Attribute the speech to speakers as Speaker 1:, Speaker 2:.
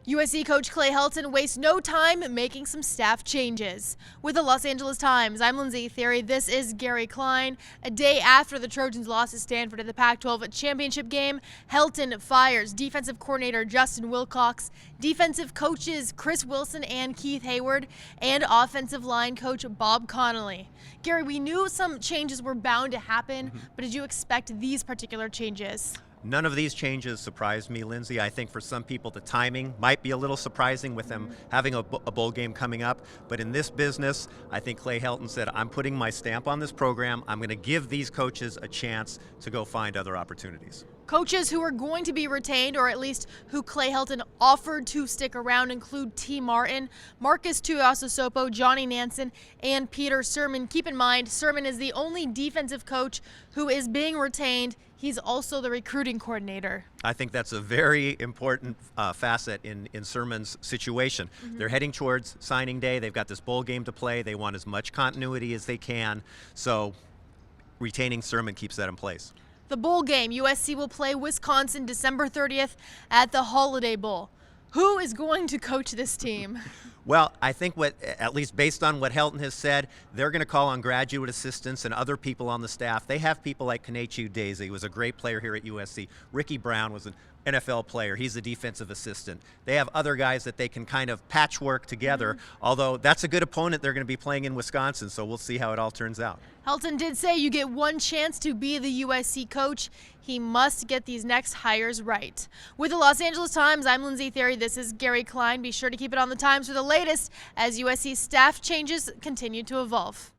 Speaker 1: USC coach Clay Helton wastes no time making some staff changes. With the Los Angeles Times, I'm Lindsay Theory. This is Gary Klein. A day after the Trojans lost to Stanford in the Pac-12 championship game, Helton fires defensive coordinator Justin Wilcox, defensive coaches Chris Wilson and Keith Hayward, and offensive line coach Bob Connolly. Gary, we knew some changes were bound to happen, but did you expect these particular changes?
Speaker 2: None of these changes surprised me, Lindsay. I think for some people the timing might be a little surprising with them having a bowl game coming up. But in this business, I think Clay Helton said, I'm putting my stamp on this program. I'm going to give these coaches a chance to go find other opportunities.
Speaker 1: Coaches who are going to be retained, or at least who Clay Helton offered to stick around, include T. Martin, Marcus Tuiasosopo, Johnny Nansen, and Peter Sermon. Keep in mind, Sermon is the only defensive coach who is being retained. He's also the recruiting coordinator.
Speaker 2: I think that's a very important facet in Sermon's situation. They're heading towards signing day. They've got this bowl game to play. They want as much continuity as they can. So retaining Sermon keeps that in place.
Speaker 1: The bowl game, USC will play Wisconsin December 30th at the Holiday Bowl. Who is going to coach this team?
Speaker 2: Well, I think at least based on what Helton has said, they're going to call on graduate assistants and other people on the staff. They have people like Kenechi Udeze, who was a great player here at USC. Ricky Brown was an NFL player. He's a defensive assistant. They have other guys that they can kind of patchwork together, although that's a good opponent they're going to be playing in Wisconsin, so we'll see how it all turns out.
Speaker 1: Helton did say you get one chance to be the USC coach. He must get these next hires right. With the Los Angeles Times, I'm Lindsay Theory. This is Gary Klein. Be sure to keep it on the Times for the latest as USC staff changes continue to evolve.